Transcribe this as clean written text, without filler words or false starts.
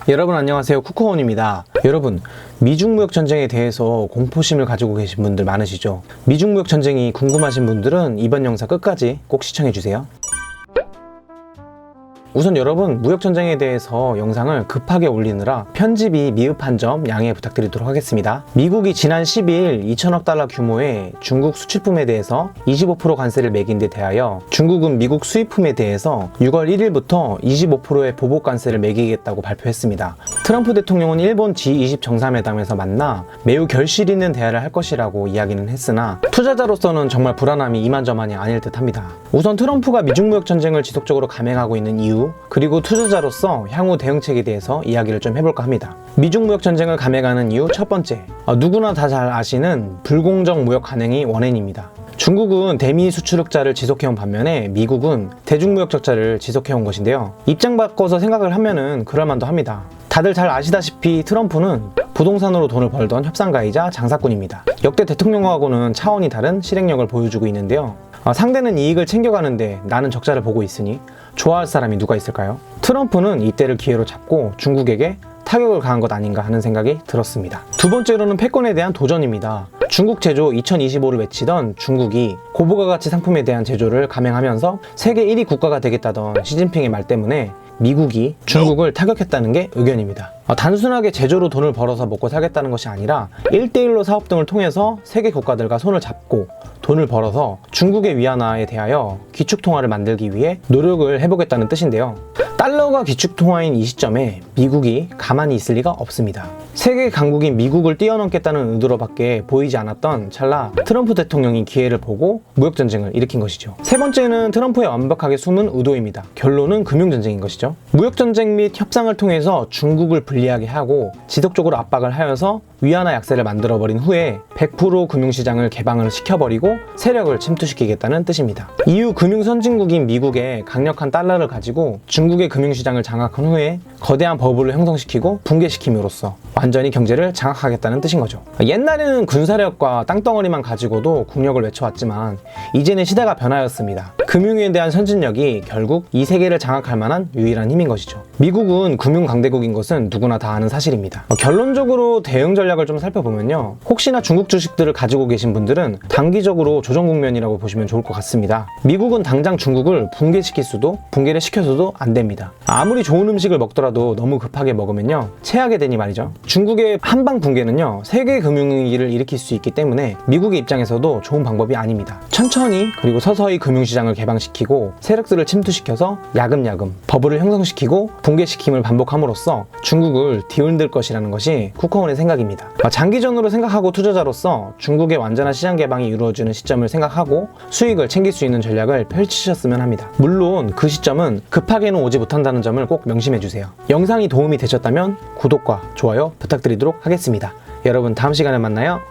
여러분 안녕하세요, 쿠커원입니다. 여러분, 미중무역전쟁에 대해서 공포심을 가지고 계신 분들 많으시죠? 미중무역전쟁이 궁금하신 분들은 이번 영상 끝까지 꼭 시청해주세요. 우선 여러분, 무역전쟁에 대해서 영상을 급하게 올리느라 편집이 미흡한 점 양해 부탁드리도록 하겠습니다. 미국이 지난 12일 2천억 달러 규모의 중국 수출품에 대해서 25% 관세를 매긴 데 대하여 중국은 미국 수입품에 대해서 6월 1일부터 25%의 보복 관세를 매기겠다고 발표했습니다. 트럼프 대통령은 일본 G20 정상회담에서 만나 매우 결실 있는 대화를 할 것이라고 이야기는 했으나 투자자로서는 정말 불안함이 이만저만이 아닐 듯합니다. 우선 트럼프가 미중무역전쟁을 지속적으로 감행하고 있는 이유, 그리고 투자자로서 향후 대응책에 대해서 이야기를 좀 해볼까 합니다. 미중무역전쟁을 감행하는 이유 첫 번째, 누구나 다 잘 아시는 불공정 무역 관행이 원인입니다. 중국은 대미 수출흑자를 지속해온 반면에 미국은 대중무역 적자를 지속해온 것인데요. 입장 바꿔서 생각을 하면은 그럴만도 합니다. 다들 잘 아시다시피 트럼프는 부동산으로 돈을 벌던 협상가이자 장사꾼입니다. 역대 대통령하고는 차원이 다른 실행력을 보여주고 있는데요. 상대는 이익을 챙겨가는데 나는 적자를 보고 있으니 좋아할 사람이 누가 있을까요? 트럼프는 이때를 기회로 잡고 중국에게 타격을 가한 것 아닌가 하는 생각이 들었습니다. 두 번째로는 패권에 대한 도전입니다. 중국 제조 2025를 외치던 중국이 고부가 가치 상품에 대한 제조를 감행하면서 세계 1위 국가가 되겠다던 시진핑의 말 때문에 미국이 중국을 타격했다는 게 의견입니다. 단순하게 제조로 돈을 벌어서 먹고 살겠다는 것이 아니라 1대1로 사업 등을 통해서 세계 국가들과 손을 잡고 돈을 벌어서 중국의 위안화에 대하여 기축통화를 만들기 위해 노력을 해보겠다는 뜻인데요. 달러가 기축통화인 이 시점에 미국이 가만히 있을 리가 없습니다. 세계 강국인 미국을 뛰어넘겠다는 의도로밖에 보이지 않았던 찰나 트럼프 대통령이 기회를 보고 무역전쟁을 일으킨 것이죠. 세 번째는 트럼프의 완벽하게 숨은 의도입니다. 결론은 금융전쟁인 것이죠. 무역전쟁 및 협상을 통해서 중국을 불리하게 하고 지속적으로 압박을 하여서 위안화 약세를 만들어버린 후에 100% 금융시장을 개방을 시켜버리고 세력을 침투시키겠다는 뜻입니다. 이후 금융선진국인 미국의 강력한 달러를 가지고 중국의 금융시장을 장악한 후에 거대한 버블을 형성시키고 붕괴시킴으로써 완전히 경제를 장악하겠다는 뜻인 거죠. 옛날에는 군사력과 땅덩어리만 가지고도 국력을 외쳐왔지만 이제는 시대가 변하였습니다. 금융에 대한 선진력이 결국 이 세계를 장악할 만한 유일한 힘인 것이죠. 미국은 금융 강대국인 것은 누구나 다 아는 사실입니다. 결론적으로 대응 전략을 좀 살펴보면요, 혹시나 중국 주식들을 가지고 계신 분들은 단기적으로 조정 국면이라고 보시면 좋을 것 같습니다. 미국은 당장 중국을 붕괴시킬 수도 붕괴를 시켜서도 안 됩니다. 아무리 좋은 음식을 먹더라도 너무 급하게 먹으면요 체하게 되니 말이죠. 중국의 한방 붕괴는요 세계 금융위기를 일으킬 수 있기 때문에 미국의 입장에서도 좋은 방법이 아닙니다. 천천히 그리고 서서히 금융시장을 개방시키고 세력들을 침투시켜서 야금야금 버블을 형성시키고 붕괴시킴을 반복함으로써 중국을 뒤흔들 것이라는 것이 쿠커원의 생각입니다. 장기전으로 생각하고 투자자로서 중국의 완전한 시장 개방이 이루어지는 시점을 생각하고 수익을 챙길 수 있는 전략을 펼치셨으면 합니다. 물론 그 시점은 급하게는 오지 못한다는 점을 꼭 명심해주세요. 영상이 도움이 되셨다면 구독과 좋아요 부탁드리도록 하겠습니다. 여러분, 다음 시간에 만나요.